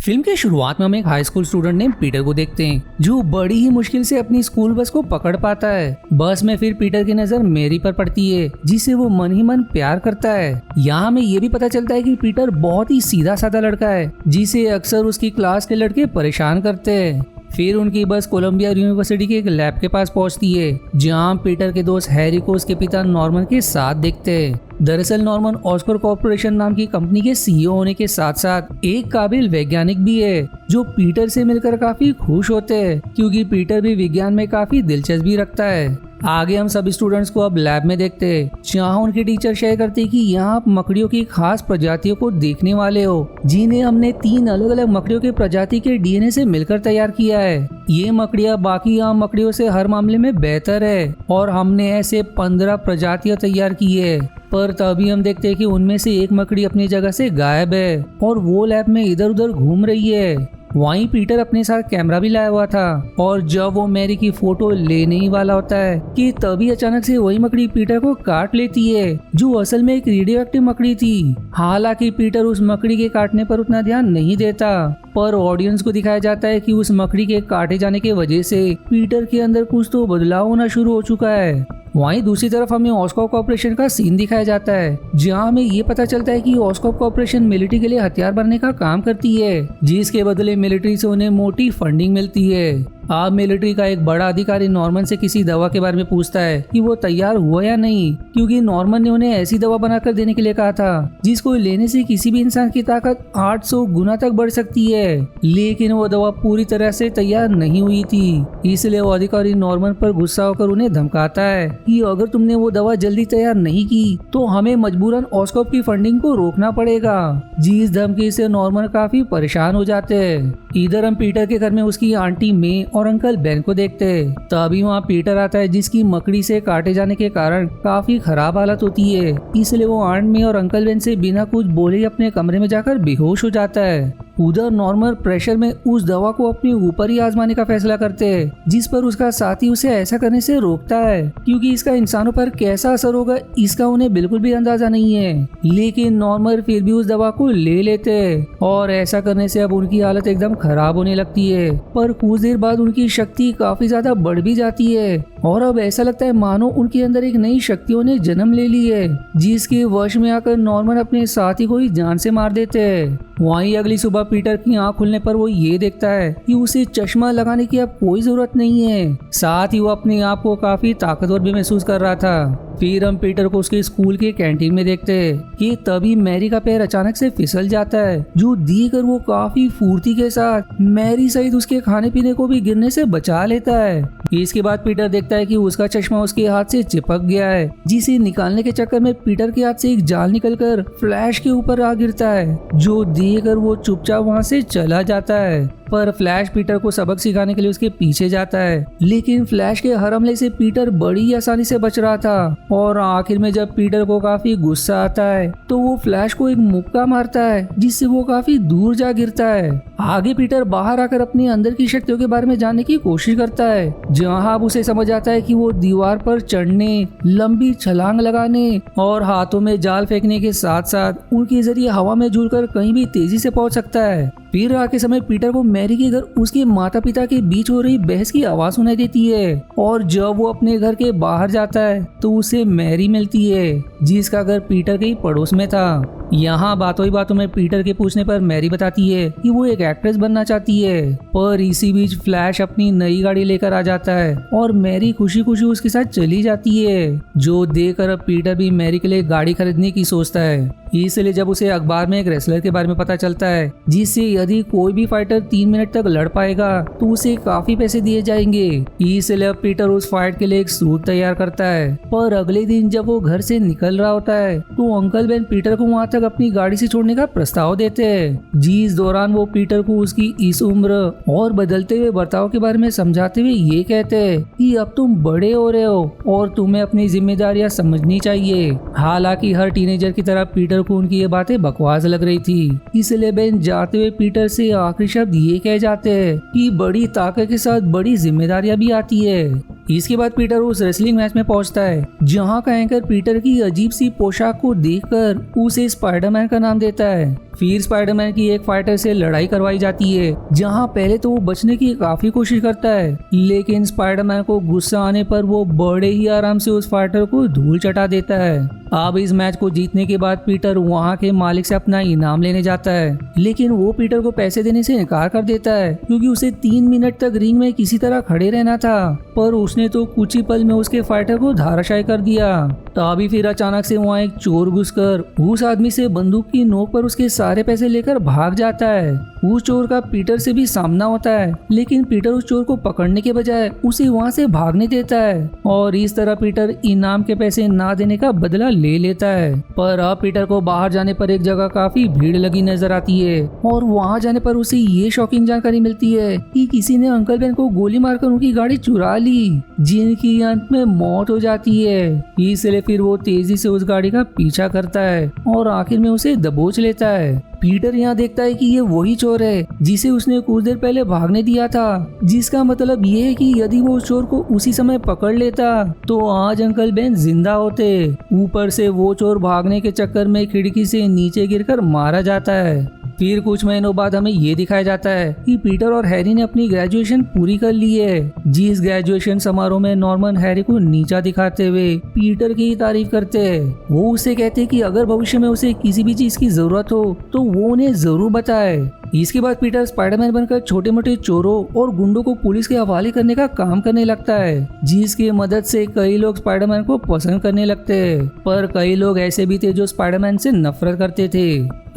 Film के शुरुआत में हम एक high school student name Peter को देखते हैं जो बड़ी ही मुश्किल से अपनी स्कूल बस को पकड़ पाता है। बस में फिर पीटर की नजर मैरी पर पड़ती है जिसे वो मन ही मन प्यार करता है। यहाँ हमें ये भी पता चलता है कि पीटर बहुत ही सीधा साधा लड़का है जिसे अक्सर उसकी क्लास के लड़के परेशान करते हैं। फिर उनकी बस कोलंबिया यूनिवर्सिटी के एक लैब के पास पहुंचती है जहां पीटर के दोस्त हैरी को उसके पिता नॉर्मन के साथ देखते हैं। दरअसल नॉर्मन ऑस्कर कॉर्पोरेशन नाम की कंपनी के सीईओ होने के साथ साथ एक काबिल वैज्ञानिक भी है जो पीटर से मिलकर काफी खुश होते हैं क्योंकि पीटर भी विज्ञान में काफी दिलचस्पी रखता है। आगे हम सभी स्टूडेंट्स को अब लैब में देखते हैं जहाँ उनके टीचर शेयर करते हैं कि यहाँ आप मकड़ियों की खास प्रजातियों को देखने वाले हो जिन्हें हमने 3 अलग अलग मकड़ियों के प्रजाति के डीएनए से मिलकर तैयार किया है। ये मकड़ियाँ बाकी आम मकड़ियों से हर मामले में बेहतर है और हमने ऐसे 15 प्रजातियां तैयार की है। पर तभी हम देखते हैं कि उनमें से एक मकड़ी अपनी जगह से गायब है और वो लैब में इधर उधर घूम रही है। वहीं पीटर अपने साथ कैमरा भी लाया हुआ था और जब वो मैरी की फोटो लेने ही वाला होता है कि तभी अचानक से वही मकड़ी पीटर को काट लेती है जो असल में एक रेडियो एक्टिव मकड़ी थी। हालांकि पीटर उस मकड़ी के काटने पर उतना ध्यान नहीं देता पर ऑडियंस को दिखाया जाता है कि उस मकड़ी के काटे जाने की वजह से पीटर के अंदर कुछ तो बदलाव होना शुरू हो चुका है। वहीं दूसरी तरफ हमें ऑस्कॉप कॉर्पोरेशन का सीन दिखाया जाता है जहां हमें ये पता चलता है कि ऑस्कॉप कॉर्पोरेशन मिलिट्री के लिए हथियार बनने का काम करती है जिसके बदले मिलिट्री से उन्हें मोटी फंडिंग मिलती है। अब मिलिट्री का एक बड़ा अधिकारी नॉर्मन से किसी दवा के बारे में पूछता है कि वो तैयार हुआ या नहीं क्योंकि नॉर्मन ने उन्हें ऐसी दवा बनाकर देने के लिए कहा था जिसको लेने से किसी भी इंसान की ताकत 800 गुना तक बढ़ सकती है। लेकिन वो दवा पूरी तरह से तैयार नहीं हुई थी इसलिए वो अधिकारी नॉर्मन पर गुस्सा होकर उन्हें धमकाता है कि अगर तुमने वो दवा जल्दी तैयार नहीं की तो हमें मजबूरन ऑस्कॉप की फंडिंग को रोकना पड़ेगा। जिस धमकी से नॉर्मन काफी परेशान हो जाते हैं। इधर हम पीटर के घर में उसकी आंटी मे और अंकल बेन को देखते हैं। तभी वहाँ पीटर आता है जिसकी मकड़ी से काटे जाने के कारण काफी खराब हालत होती है इसलिए वो आंट मे और अंकल बेन से बिना कुछ बोले अपने कमरे में जाकर बेहोश हो जाता है। उधर नॉर्मल प्रेशर में उस दवा को अपने ऊपर ही आजमाने का फैसला करते हैं जिस पर उसका साथी उसे ऐसा करने से रोकता है क्योंकि इसका इंसानों पर कैसा असर होगा इसका उन्हें बिल्कुल भी अंदाजा नहीं है। लेकिन नॉर्मल फिर भी उस दवा को ले लेते हैं और ऐसा करने से अब उनकी हालत एकदम खराब होने लगती है। पर कुछ देर बाद उनकी शक्ति काफी ज्यादा बढ़ भी जाती है और अब ऐसा लगता है मानो उनके अंदर एक नई शक्तियों ने जन्म ले ली है जिसके वश में आकर नॉर्मन अपने साथी को ही जान से मार देते हैं। वहीं अगली सुबह पीटर की आंख खुलने पर वो ये देखता है कि उसे चश्मा लगाने की अब कोई जरूरत नहीं है। साथ ही वो अपने आप को काफी ताकतवर भी महसूस कर रहा था। फिर हम पीटर को उसके स्कूल के कैंटीन में देखते हैं कि तभी मैरी का पैर अचानक से फिसल जाता है जो देखकर वो काफी फुर्ती के साथ मैरी सहित उसके खाने पीने को भी गिरने से बचा लेता है। इसके बाद पीटर देखता है कि उसका चश्मा उसके हाथ से चिपक गया है जिसे निकालने के चक्कर में पीटर के हाथ से एक जाल निकलकर फ्लैश के ऊपर आ गिरता है जो देखकर वो चुपचाप वहां से चला जाता है। पर फ्लैश पीटर को सबक सिखाने के लिए उसके पीछे जाता है लेकिन फ्लैश के हर हमले से पीटर बड़ी आसानी से बच रहा था और आखिर में जब पीटर को काफी गुस्सा आता है तो वो फ्लैश को एक मुक्का मारता है जिससे वो काफी दूर जा गिरता है। आगे पीटर बाहर आकर अपने अंदर की शक्तियों के बारे में जानने की कोशिश करता है जहाँ अब उसे समझ आता है कि वो दीवार पर चढ़ने, लंबी छलांग लगाने और हाथों में जाल फेंकने के साथ साथ उनके जरिए हवा में झूलकर कहीं भी तेजी से पहुंच सकता है। फिर आके समय पीटर को मैरी के घर उसके माता पिता के बीच हो रही बहस की आवाज सुनाई देती है और जब वो अपने घर के बाहर जाता है तो उसे मैरी मिलती है जिसका घर पीटर के ही पड़ोस में था। यहाँ बातों ही बातों में पीटर के पूछने पर मैरी बताती है कि वो एक एक्ट्रेस बनना चाहती है। पर इसी बीच फ्लैश अपनी नई गाड़ी लेकर आ जाता है और मैरी खुशी खुशी उसके साथ चली जाती है जो देखकर अब पीटर भी मैरी के लिए गाड़ी खरीदने की सोचता है। इसलिए जब उसे अखबार में एक रेसलर के बारे में पता चलता है जिससे यदि कोई भी फाइटर 3 मिनट तक लड़ पाएगा तो उसे काफी पैसे दिए जाएंगे। इसलिए अब पीटर उस फाइट के लिए एक सूट तैयार करता है। पर अगले दिन जब वो घर से निकल रहा होता है तो अंकल बेन पीटर को वहाँ तक अपनी गाड़ी से छोड़ने का प्रस्ताव देते हैं जिस दौरान वो पीटर को उसकी इस उम्र और बदलते हुए बर्ताव के बारे में समझाते हुए ये कहते हैं कि अब तुम बड़े हो रहे हो और तुम्हें अपनी जिम्मेदारियां समझनी चाहिए। हालांकि हर टीनेजर की तरह पीटर को उनकी ये बातें बकवास लग रही थी इसलिए बेन जाते हुए पीटर से आखिरी शब्द ये कह जाते हैं कि बड़ी ताकत के साथ बड़ी जिम्मेदारियां भी आती है। इसके बाद पीटर उस रेसलिंग मैच में पहुंचता है जहां का एंकर पीटर की अजीब सी पोशाक को देखकर उसे स्पाइडरमैन का नाम देता है। फिर स्पाइडरमैन की एक फाइटर से लड़ाई करवाई जाती है, जहां पहले तो वो बचने की काफी कोशिश करता है, लेकिन स्पाइडरमैन को गुस्सा आने पर वो बड़े ही आराम से उस फाइटर को धूल चटा देता है। अब इस मैच को जीतने के बाद पीटर वहां के मालिक से अपना इनाम लेने जाता है, लेकिन वो पीटर को पैसे देने से इनकार कर देता है, क्योंकि उसे 3 मिनट तक रिंग में किसी तरह खड़े रहना था। पर उसने तो कुछ ही पल में उसके फाइटर को धाराशायी कर दिया। तभी फिर अचानक से वहाँ एक चोर घुसकर उस आदमी से बंदूक की नोक पर उसके सारे पैसे लेकर भाग जाता है। उस चोर का पीटर से भी सामना होता है, लेकिन पीटर उस चोर को पकड़ने के बजाय उसे वहाँ से भागने देता है, और इस तरह पीटर इनाम के पैसे ना देने का बदला ले लेता है। पर अब पीटर को बाहर जाने पर एक जगह काफी भीड़ लगी नजर आती है, और वहाँ जाने पर उसे ये शॉकिंग जानकारी मिलती है कि किसी ने अंकल बेन को गोली मारकर उनकी गाड़ी चुरा ली, जिनकी अंत में मौत हो जाती है। इसलिए फिर वो तेजी से उस गाड़ी का पीछा करता है और आखिर में उसे दबोच लेता है। पीटर यहाँ देखता है कि ये वही चोर है जिसे उसने कुछ देर पहले भागने दिया था, जिसका मतलब ये है कि यदि वो उस चोर को उसी समय पकड़ लेता तो आज अंकल बेन जिंदा होते। ऊपर से वो चोर भागने के चक्कर में खिड़की से नीचे गिरकर मारा जाता है। फिर कुछ महीनों बाद हमें ये दिखाया जाता है कि पीटर और हैरी ने अपनी ग्रेजुएशन पूरी कर ली है। जिस ग्रेजुएशन समारोह में नॉर्मन हैरी को नीचा दिखाते हुए पीटर की तारीफ करते हैं। वो उसे कहते हैं कि अगर भविष्य में उसे किसी भी चीज की जरूरत हो तो वो उन्हें जरूर बताए। इसके बाद पीटर स्पाइडरमैन बनकर छोटे मोटे चोरों और गुंडों को पुलिस के हवाले करने का काम करने लगता है, जिसकी मदद से कई लोग स्पाइडरमैन को पसंद करने लगते हैं। पर कई लोग ऐसे भी थे जो स्पाइडरमैन से नफरत करते थे।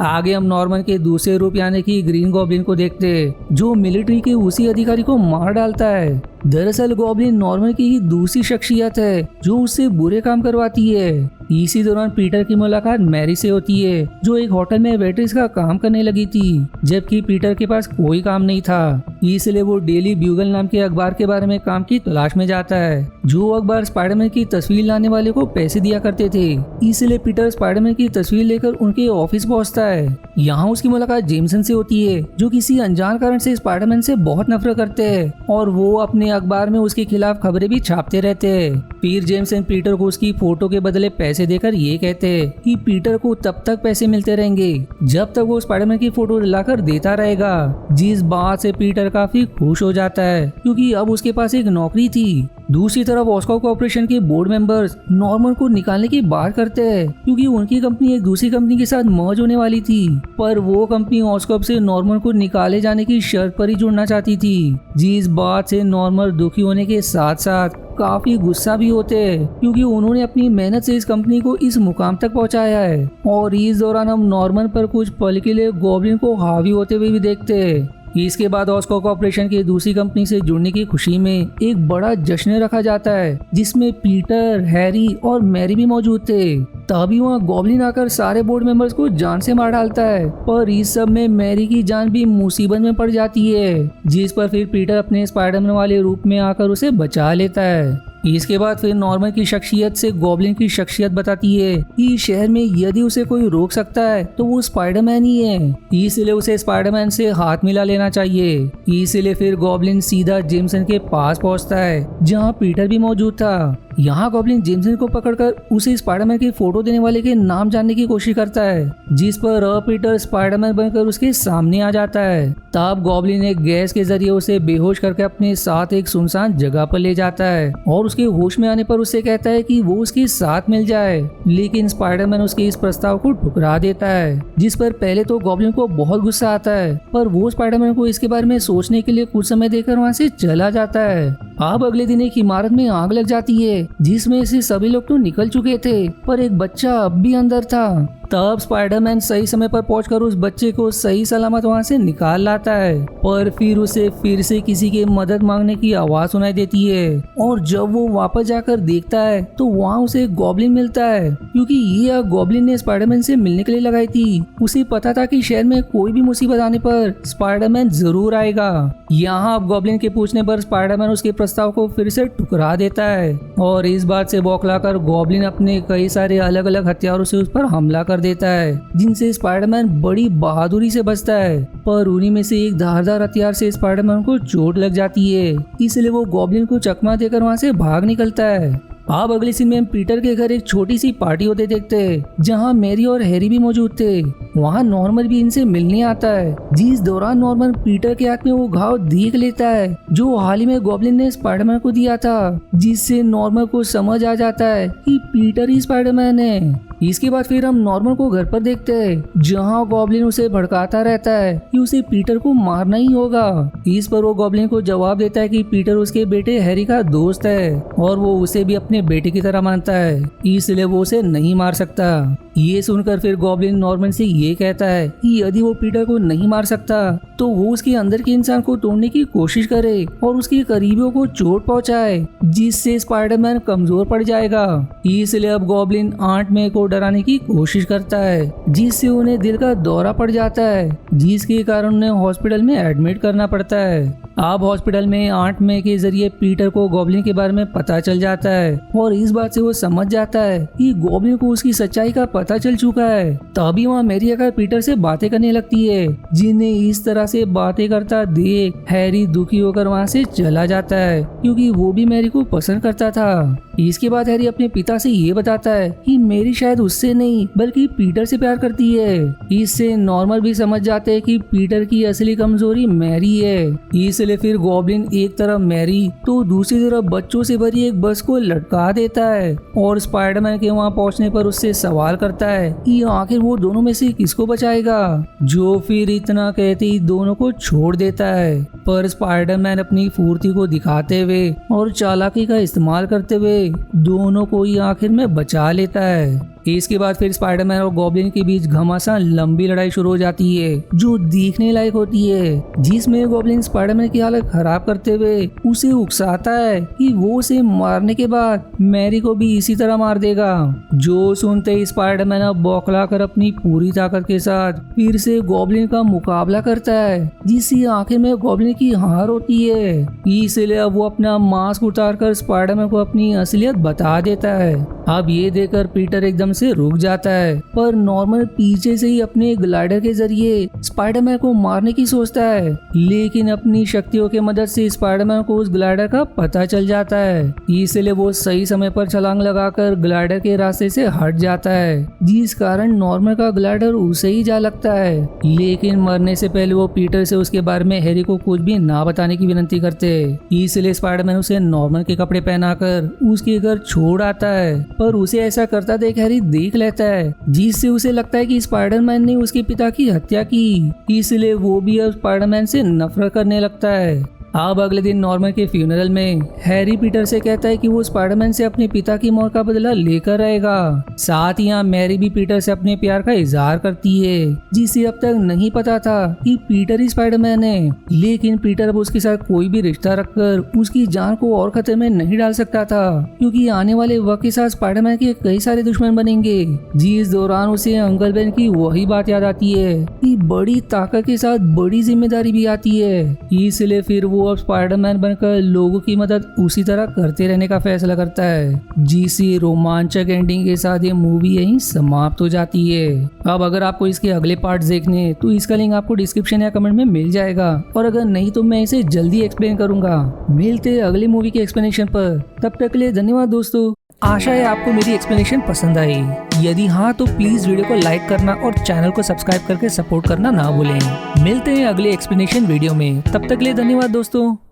आगे हम नॉर्मन के दूसरे रूप यानी कि ग्रीन गॉब्लिन को देखते हैं, जो मिलिट्री के उसी अधिकारी को मार डालता है। दरअसल गॉब्लिन नॉर्मन की ही दूसरी शख्सियत है जो उससे बुरे काम करवाती है। इसी दौरान पीटर की मुलाकात मैरी से होती है, जो एक होटल में वेट्रेस का काम करने लगी थी, जबकि पीटर के पास कोई काम नहीं था। इसलिए वो डेली ब्यूगल नाम के अखबार के बारे में काम की तलाश में जाता है, जो अखबार स्पाइडरमैन की तस्वीर लाने वाले को पैसे दिया करते थे। इसलिए पीटर स्पाइडरमैन की तस्वीर लेकर उनके ऑफिस पहुंचता है। यहाँ उसकी मुलाकात जेमसन से होती है, जो किसी अनजान कारण से स्पाइडरमैन से बहुत नफरत करते हैं, और वो अपने अखबार में उसके खिलाफ खबरें भी छापते रहते हैं। फिर जेमसन पीटर को उसकी फोटो के बदले पैसे देकर ये कहते हैं कि पीटर को तब तक पैसे मिलते रहेंगे जब तक वो स्पाइडरमैन की फोटो लाकर देता रहेगा, जिस बात से पीटर काफी खुश हो जाता है, क्योंकि अब उसके पास एक नौकरी थी। दूसरी तरफ ऑस्को कॉर्पोरेशन के बोर्ड मेंबर्स नॉर्मन को निकालने की बात करते हैं, क्योंकि उनकी कंपनी एक दूसरी कंपनी के साथ मर्ज होने वाली थी। पर वो कंपनी ऑस्कॉप से नॉर्मन को निकाले जाने की शर्त पर ही जुड़ना चाहती थी, जिस बात से नॉर्मन दुखी होने के साथ साथ काफी गुस्सा भी होते हैं, क्योंकि उन्होंने अपनी मेहनत से इस कंपनी को इस मुकाम तक पहुंचाया है। और इस दौरान हम नॉर्मन पर कुछ पल के लिए गॉब्लिन को हावी होते हुए भी देखते हैं। इसके बाद ऑस्को कॉर्पोरेशन की दूसरी कंपनी से जुड़ने की खुशी में एक बड़ा जश्न रखा जाता है, जिसमें पीटर, हैरी और मैरी भी मौजूद थे। तभी वहाँ गॉब्लिन आकर सारे बोर्ड मेंबर्स को जान से मार डालता है, पर इस सब में मैरी की जान भी मुसीबत में पड़ जाती है, जिस पर फिर पीटर अपने स्पाइडरमैन वाले रूप में आकर उसे बचा लेता है। इसके बाद फिर नॉर्मन की शख्सियत से गॉब्लिन की शख्सियत बताती है कि शहर में यदि उसे कोई रोक सकता है तो वो स्पाइडरमैन ही है, इसलिए उसे स्पाइडरमैन से हाथ मिला लेना चाहिए। इसलिए फिर गॉब्लिन सीधा जेमसन के पास पहुंचता है, जहां पीटर भी मौजूद था। यहाँ गॉब्लिन जेमसन को पकड़कर उसे स्पाइडरमैन की फोटो देने वाले के नाम जानने की कोशिश करता है, जिस पर पीटर स्पाइडरमैन बनकर उसके सामने आ जाता है। तब गॉब्लिन एक गैस के जरिए उसे बेहोश करके अपने साथ एक सुनसान जगह पर ले जाता है, और उसके होश में आने पर उससे कहता है कि वो उसके साथ मिल जाए, लेकिन स्पाइडरमैन उसके इस प्रस्ताव को ठुकरा देता है, जिस पर पहले तो गॉब्लिन को बहुत गुस्सा आता है, पर वो स्पाइडरमैन को इसके बारे में सोचने के लिए कुछ समय देकर वहाँ से चला जाता है। अब अगले दिन एक इमारत में आग लग जाती है, जिसमें से सभी लोग तो निकल चुके थे, पर एक बच्चा अब भी अंदर था। तब स्पाइडरमैन सही समय पर पहुंचकर उस बच्चे को सही सलामत वहां से निकाल लाता है, पर फिर उसे फिर से किसी की मदद मांगने की आवाज सुनाई देती है, और जब वो वापस जाकर देखता है तो वहाँ उसे एक गॉब्लिन मिलता है, क्योंकि ये गॉब्लिन ने स्पाइडरमैन से मिलने के लिए लगाई थी। उसे पता था कि शहर में कोई भी मुसीबत आने पर स्पाइडरमैन जरूर आएगा। यहाँ अब गॉब्लिन के पूछने पर स्पाइडरमैन उसके प्रस्ताव को फिर से ठुकरा देता है, और इस बात से बौखलाकर गॉब्लिन अपने कई सारे अलग अलग हथियारों से उस पर हमला कर देता है, जिनसे स्पाइडरमैन बड़ी बहादुरी से बचता है। पर उन्हीं में से एक धारदार हथियार से स्पाइडरमैन को चोट लग जाती है, इसलिए वो गॉब्लिन को चकमा देकर वहां से भाग निकलता है। अब अगले सीन में हम पीटर के घर एक छोटी सी पार्टी होते देखते हैं, जहां मैरी और हैरी भी मौजूद थे। वहाँ नॉर्मन भी इनसे मिलने आता है। जिस दौरान नॉर्मन पीटर के हाथ में वो घाव देख लेता है जो हाल ही में गॉब्लिन ने स्पाइडरमैन को दिया था, जिससे नॉर्मन को समझ आ जाता है कि पीटर ही स्पाइडरमैन है। इसके बाद फिर हम नॉर्मन को घर पर देखते हैं जहाँ गॉब्लिन उसे भड़काता रहता है कि उसे पीटर को मारना ही होगा। इस पर वो गॉब्लिन को जवाब देता है कि पीटर उसके बेटे हैरी का दोस्त है और वो उसे भी अपने बेटे की तरह मानता है, इसलिए वो उसे नहीं मार सकता। ये सुनकर फिर गॉब्लिन नॉर्मन से ये कहता है कि यदि वो पीटर को नहीं मार सकता तो वो उसके अंदर के इंसान को तोड़ने की कोशिश करे और उसके करीबियों को चोट पहुंचाए, जिससे स्पाइडरमैन कमजोर पड़ जाएगा। इसलिए अब गॉब्लिन आंट मे को डराने की कोशिश करता है, जिससे उन्हें दिल का दौरा पड़ जाता है, जिसके कारण उन्हें हॉस्पिटल में एडमिट करना पड़ता है। अब हॉस्पिटल में आंट मे के जरिए पीटर को गॉब्लिन के बारे में पता चल जाता है और इस बात से वो समझ जाता है कि गॉब्लिन को उसकी सच्चाई का पता चल चुका है। तभी वहाँ मैरी आकर पीटर से बातें करने लगती है, जिन्हें इस तरह से बातें करता देख हैरी दुखी होकर वहाँ से चला जाता है, क्योंकि वो भी मैरी को पसंद करता था। इसके बाद हैरी अपने पिता से ये बताता है कि मैरी शायद उससे नहीं बल्कि पीटर से प्यार करती है। इससे नॉर्मन भी समझ जाते हैं कि पीटर की असली कमजोरी मैरी है। इसलिए फिर गॉब्लिन एक तरफ मैरी तो दूसरी तरफ बच्चों से भरी एक बस को लटका देता है और स्पाइडरमैन के वहाँ पहुँचने पर उससे सवाल करता है कि आखिर वो दोनों में से किसको बचाएगा, जो फिर इतना कहते ही दोनों को छोड़ देता है। पर स्पाइडरमैन अपनी फुर्ती को दिखाते हुए और चालाकी का इस्तेमाल करते हुए दोनों को ही आखिर में बचा लेता है। इसके बाद फिर स्पाइडरमैन और गॉब्लिन के बीच घमासान लंबी लड़ाई शुरू हो जाती है जो देखने लायक होती है, जिसमें गॉब्लिन स्पाइडरमैन की हालत खराब करते हुए उसे उकसाता है कि वो उसे मारने के बाद मैरी को भी इसी तरह मार देगा। जो सुनते ही स्पाइडरमैन अब बौखला कर अपनी पूरी ताकत के साथ फिर से गॉब्लिन का मुकाबला करता है, जिससे आखिर में गॉब्लिन की हार होती है। इसलिए अब वो अपना मास्क उतार कर स्पाइडरमैन को अपनी असलियत बता देता है। अब ये देखकर पीटर एकदम से रुक जाता है, पर नॉर्मन पीछे से ही अपने ग्लाइडर के जरिए स्पाइडरमैन को मारने की सोचता है, लेकिन अपनी शक्तियों की मदद से स्पाइडरमैन को उस ग्लाइडर का पता चल जाता है। इसलिए वो सही समय पर छलांग लगाकर ग्लाइडर के रास्ते से हट जाता है, जिस कारण नॉर्मन का ग्लाइडर उसे ही जा लगता है। लेकिन मरने से पहले वो पीटर से उसके बारे में हैरी को कुछ भी ना बताने की विनती करते। इसलिए स्पाइडरमैन उसे नॉर्मन के कपड़े पहनाकर उसके घर छोड़ आता है, पर उसे ऐसा करता देख हैरी देख लेता है, जिससे उसे लगता है कि स्पाइडरमैन ने उसके पिता की हत्या की। इसलिए वो भी अब स्पाइडरमैन से नफरत करने लगता है। अब अगले दिन नॉर्मन के फ्यूनरल में हैरी पीटर से कहता है कि वो स्पाइडरमैन से अपने पिता की मौत का बदला लेकर रहेगा। साथ ही यहाँ मैरी भी पीटर से अपने प्यार का इजहार करती है, जिसे अब तक नहीं पता था कि पीटर ही स्पाइडरमैन है। लेकिन पीटर अब उसके साथ कोई भी रिश्ता रखकर उसकी जान को और खतरे में नहीं डाल सकता था, क्योंकि आने वाले वक्त के साथ स्पाइडरमैन के कई सारे दुश्मन बनेंगे। जिस दौरान उसे अंकल बेन की वही बात याद आती है कि बड़ी ताकत के साथ बड़ी जिम्मेदारी भी आती है। इसलिए फिर वो अब स्पाइडरमैन बनकर लोगों की मदद उसी तरह करते रहने का फैसला करता है, जिससे रोमांचक एंडिंग के साथ ये मूवी यहीं समाप्त हो जाती है। अब अगर आपको इसके अगले पार्ट देखने तो इसका लिंक आपको डिस्क्रिप्शन या कमेंट में मिल जाएगा, और अगर नहीं तो मैं इसे जल्दी एक्सप्लेन करूंगा। मिलते हैं अगली मूवी के एक्सप्लेनेशन पर, तब तक के लिए धन्यवाद दोस्तों। आशा है आपको मेरी एक्सप्लेनेशन पसंद आई। यदि हाँ तो प्लीज वीडियो को लाइक करना और चैनल को सब्सक्राइब करके सपोर्ट करना ना भूलें। मिलते हैं अगले एक्सप्लेनेशन वीडियो में, तब तक के लिए धन्यवाद दोस्तों।